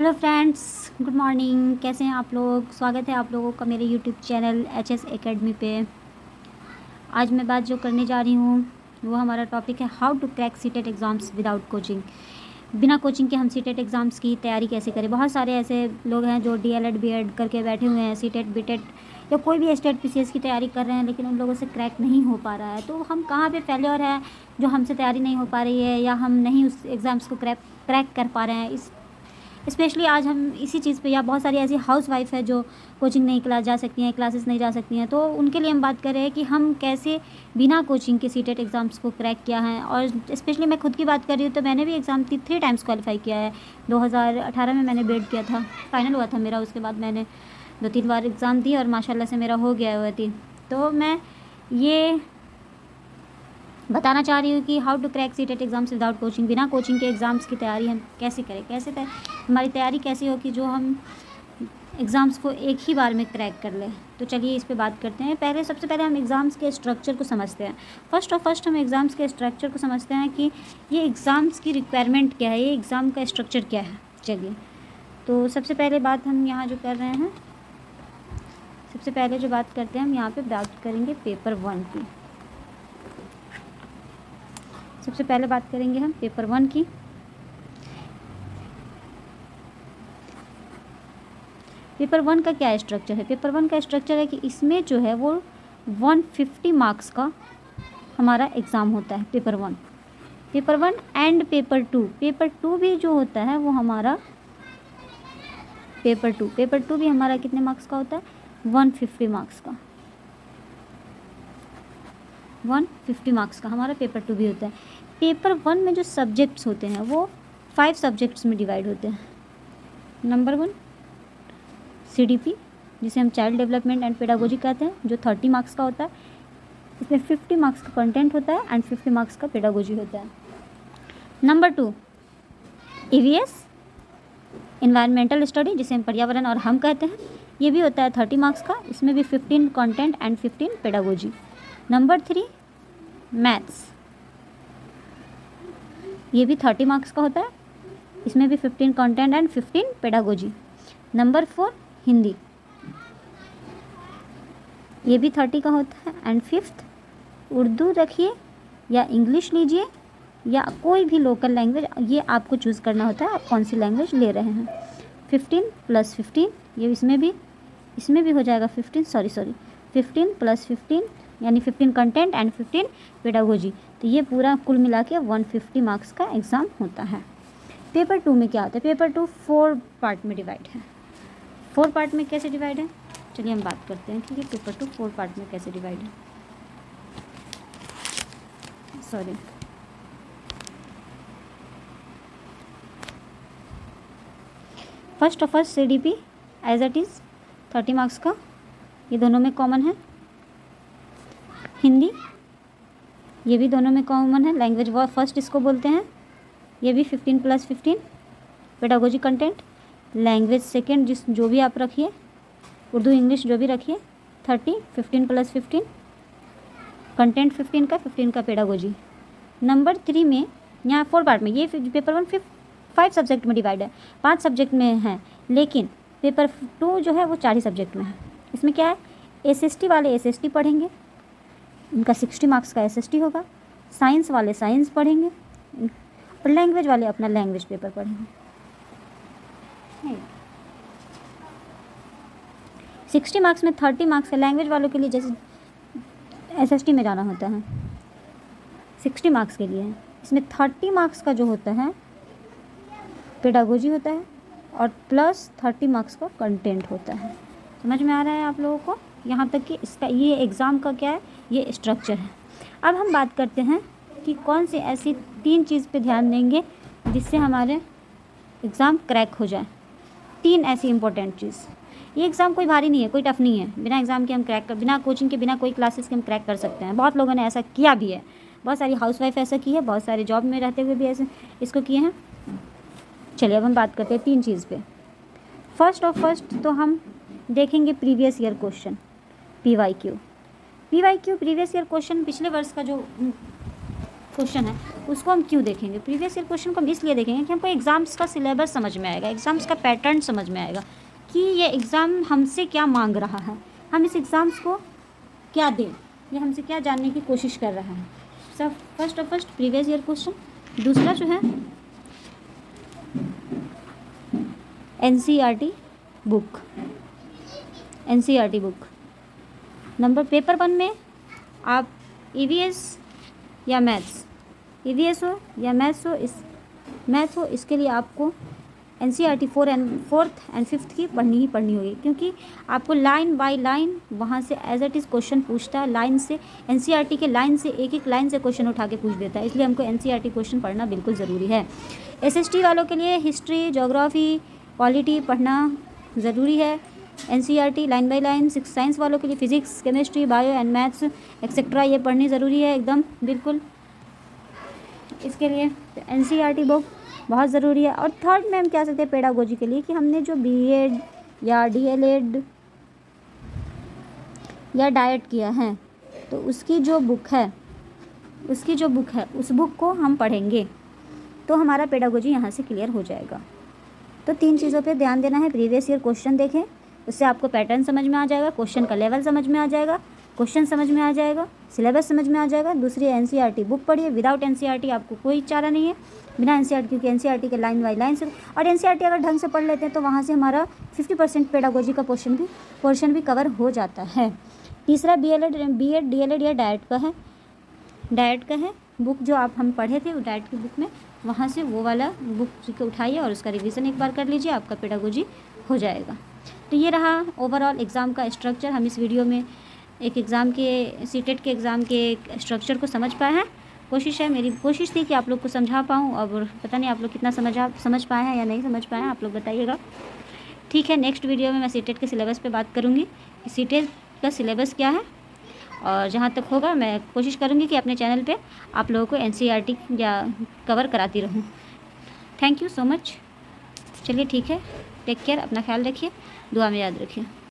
Hello friends, good morning. कैसे हैं आप लोग? स्वागत है आप लोगों का मेरे यूट्यूब चैनल एचएस एकेडमी पे। आज मैं बात जो करने जा रही हूँ वो हमारा टॉपिक है how to crack CTET exams without coaching. बिना कोचिंग के हम सीटेट एग्ज़ाम्स की तैयारी कैसे करें। बहुत सारे ऐसे लोग हैं जो डीएलएड बीएड करके बैठे हुए हैं, सीटेट बीटेट या कोई भी स्टेट पीसीएस की तैयारी कर रहे हैं, लेकिन उन लोगों से क्रैक नहीं हो पा रहा है। तो हम कहाँ पे फेलियर है जो हमसे तैयारी नहीं हो पा रही है या हम नहीं उस एग्ज़ाम्स को क्रैक कर पा रहे हैं। इस स्पेशली आज हम इसी चीज़ पे, या बहुत सारी ऐसी हाउस वाइफ है जो कोचिंग नहीं क्लास जा सकती हैं, क्लासेस नहीं जा सकती हैं, तो उनके लिए हम बात कर रहे हैं कि हम कैसे बिना कोचिंग के सीटेट एग्ज़ाम्स को क्रैक किया है। और स्पेशली मैं खुद की बात कर रही हूँ तो मैंने भी एग्ज़ाम 3 टाइम्स क्वालिफाई किया है। 2018 में मैंने बीएड किया था, फाइनल हुआ था मेरा। उसके बाद मैंने 2-3 बार एग्ज़ाम दी और माशाल्लाह से मेरा हो गया हुआ थी। तो मैं ये बताना चाह रही हूँ कि how to crack CTET exams without coaching. बिना कोचिंग के एग्ज़ाम्स की तैयारी हम कैसे करें, हमारी तैयारी कैसी हो कि जो हम एग्ज़ाम्स को एक ही बार में क्रैक कर लें। तो चलिए इस पे बात करते हैं। सबसे पहले हम एग्ज़ाम्स के स्ट्रक्चर को समझते हैं। फर्स्ट हम एग्ज़ाम्स के स्ट्रक्चर को समझते हैं कि ये एग्ज़ाम्स की रिक्वायरमेंट क्या है, ये एग्ज़ाम का स्ट्रक्चर क्या है। चलिए, तो सबसे पहले बात हम यहाँ जो कर रहे हैं, सबसे पहले जो बात करते हैं हम यहाँ पे बात करेंगे पेपर 1 की। सबसे पहले बात करेंगे हम पेपर 1 की। पेपर 1 का क्या स्ट्रक्चर है? पेपर 1 का स्ट्रक्चर है कि इसमें जो है वो 150 मार्क्स का हमारा एग्ज़ाम होता है। पेपर 1 एंड पेपर 2 भी जो होता है वो हमारा पेपर 2 भी हमारा कितने मार्क्स का होता है? 150 मार्क्स का। 150 मार्क्स का हमारा पेपर 2 भी होता है। पेपर 1 में जो सब्जेक्ट्स होते हैं वो 5 सब्जेक्ट्स में डिवाइड होते हैं। नंबर 1 CDP, जिसे हम चाइल्ड डेवलपमेंट एंड पेडागोजी कहते हैं, जो 30 मार्क्स का होता है। इसमें 50 मार्क्स का कंटेंट होता है एंड 50 मार्क्स का पेडागोजी होता है। नंबर 2 EVS, इन्वायरमेंटल स्टडी, जिसे हम पर्यावरण और हम कहते हैं, ये भी होता है 30 मार्क्स का। इसमें भी 15 content and 15 pedagogy. Number 3 maths, ये भी 30 मार्क्स का होता है। इसमें भी 15 content and 15 pedagogy. Number 4 Hindi, ये भी 30 का होता है। एंड 5th उर्दू रखिए या इंग्लिश लीजिए या कोई भी लोकल लैंग्वेज, ये आपको चूज़ करना होता है आप कौन सी लैंग्वेज ले रहे हैं। 15 + 15, ये इसमें भी हो जाएगा 15 + 15 यानी 15 कंटेंट एंड 15 पेडागोजी। तो ये पूरा कुल मिला के 150 मार्क्स का एग्ज़ाम होता है। पेपर 2 में क्या होता है? पेपर 2 4 पार्ट में डिवाइड है। 4 पार्ट में कैसे डिवाइड है? चलिए हम बात करते हैं कि ये पेपर 2 4 पार्ट में कैसे डिवाइड है। Sorry, first CDP as it is 30 marks का, ये दोनों में कॉमन है। हिंदी, ये भी दोनों में कॉमन है। लैंग्वेज वो फर्स्ट इसको बोलते हैं, ये भी 15 + 15। पेडागोजी कंटेंट, लैंग्वेज सेकेंड जो भी आप रखिए, उर्दू इंग्लिश जो भी रखिए, 30 15 + 15 कंटेंट 15 का, 15 का पेडागोजी। नंबर 3 में यहाँ 4 पार्ट में, ये पेपर 1 5 सब्जेक्ट में डिवाइड है, 5 सब्जेक्ट में है, लेकिन पेपर 2 जो है वो 4 ही सब्जेक्ट में है। इसमें क्या है? SST वाले SST पढ़ेंगे, उनका 60 मार्क्स का SST होगा। साइंस वाले साइंस पढ़ेंगे और लैंग्वेज वाले अपना लैंग्वेज पेपर पढ़ेंगे। 60 मार्क्स में 30 मार्क्स है लैंग्वेज वालों के लिए, जैसे SST में जाना होता है 60 मार्क्स के लिए है। इसमें 30 मार्क्स का जो होता है पेडागोजी होता है और प्लस 30 मार्क्स का कंटेंट होता है। समझ में आ रहा है आप लोगों को? यहाँ तक कि इसका ये एग्ज़ाम का क्या है, ये स्ट्रक्चर है। अब हम बात करते हैं कि कौन सी ऐसी 3 चीज़ पे ध्यान देंगे जिससे हमारे एग्ज़ाम क्रैक हो जाए। 3 ऐसी इंपॉर्टेंट चीज़। ये एग्ज़ाम कोई भारी नहीं है, कोई टफ नहीं है। बिना एग्ज़ाम के हम बिना कोचिंग के, बिना कोई क्लासेस के हम क्रैक कर सकते हैं। बहुत लोगों ने ऐसा किया भी है, बहुत सारी हाउसवाइफ ऐसा की है, बहुत सारे जॉब में रहते हुए भी ऐसे इसको किए हैं। चलिए अब हम बात करते हैं 3 चीज़ पे। फर्स्ट तो हम देखेंगे previous year question, PYQ previous year question. पिछले वर्ष का जो क्वेश्चन है उसको हम क्यों देखेंगे, प्रीवियस ईयर क्वेश्चन को हम इसलिए देखेंगे कि हमको एग्ज़ाम्स का सिलेबस समझ में आएगा, एग्ज़ाम्स का पैटर्न समझ में आएगा कि ये एग्ज़ाम हमसे क्या मांग रहा है, हम इस एग्ज़ाम्स को क्या दें, ये हमसे क्या जानने की कोशिश कर रहा है। सब फर्स्ट प्रीवियस ईयर क्वेश्चन। दूसरा जो है NCERT book, NCERT book number paper 1 में आप ईवीएस या मैथ्स, ईवीएस हो या मैथ्स हो, मैथ हो, इसके लिए आपको एनसीईआरटी 4th and 5th की पढ़नी ही पढ़नी होगी, क्योंकि आपको लाइन बाय लाइन वहाँ से एज इट इज़ क्वेश्चन पूछता है, लाइन से एनसीईआरटी के लाइन से एक एक लाइन से क्वेश्चन उठा के पूछ देता है, इसलिए हमको एनसीईआरटी क्वेश्चन पढ़ना बिल्कुल ज़रूरी है। एसएसटी वालों के लिए हिस्ट्री, ज्योग्राफी, पॉलिटी पढ़ना ज़रूरी है, NCERT line by line. Science वालों के लिए physics, chemistry, bio and maths etcetera ये पढ़नी ज़रूरी है एकदम बिल्कुल, इसके लिए एनसीईआरटी बुक बहुत ज़रूरी है। और थर्ड में हम क्या सकते हैं पेडागोजी के लिए, कि हमने जो बीएड या डीएलएड या डाइट किया है तो उसकी जो बुक है उस बुक को हम पढ़ेंगे तो हमारा पेडागोजी यहाँ से क्लियर हो जाएगा। तो 3 चीज़ों पे ध्यान देना है, प्रीवियस ईयर क्वेश्चन देखें, उससे आपको पैटर्न समझ में आ जाएगा, क्वेश्चन का लेवल समझ में आ जाएगा, क्वेश्चन समझ में आ जाएगा, सिलेबस समझ में आ जाएगा। दूसरी एनसीईआरटी बुक पढ़िए, विदाउट एनसीईआरटी आपको कोई चारा नहीं है, बिना एनसीईआरटी, क्योंकि एनसीईआरटी के लाइन बाय लाइन से, और एनसीईआरटी अगर ढंग से पढ़ लेते हैं तो वहाँ से हमारा 50% पेडागोजी का पोर्शन भी कवर हो जाता है। तीसरा बीएड डीएलएड या डाइट का है बुक जो हम पढ़े थे, वो डाइट की बुक में वहाँ से वो वाला बुक को उठाइए और उसका रिवीजन एक बार कर लीजिए, आपका पेडागोजी हो जाएगा। तो ये रहा ओवरऑल एग्ज़ाम का स्ट्रक्चर। हम इस वीडियो में एक एग्ज़ाम के सीटेट के एग्ज़ाम के स्ट्रक्चर को समझ पाए हैं। मेरी कोशिश थी कि आप लोग को समझा पाऊँ, और पता नहीं आप लोग कितना समझ पाए हैं या नहीं समझ पाए हैं, आप लोग बताइएगा। ठीक है, नेक्स्ट वीडियो में मैं सीटेट के सिलेबस पे बात करूँगी कि सीटेट का सिलेबस क्या है, और जहाँ तक होगा मैं कोशिश करूँगी कि अपने चैनल पे आप लोगों को एनसीईआरटी या कवर कराती रहूँ। Thank you so much. चलिए ठीक है, टेक केयर, अपना ख्याल रखिए, दुआ में याद रखिए।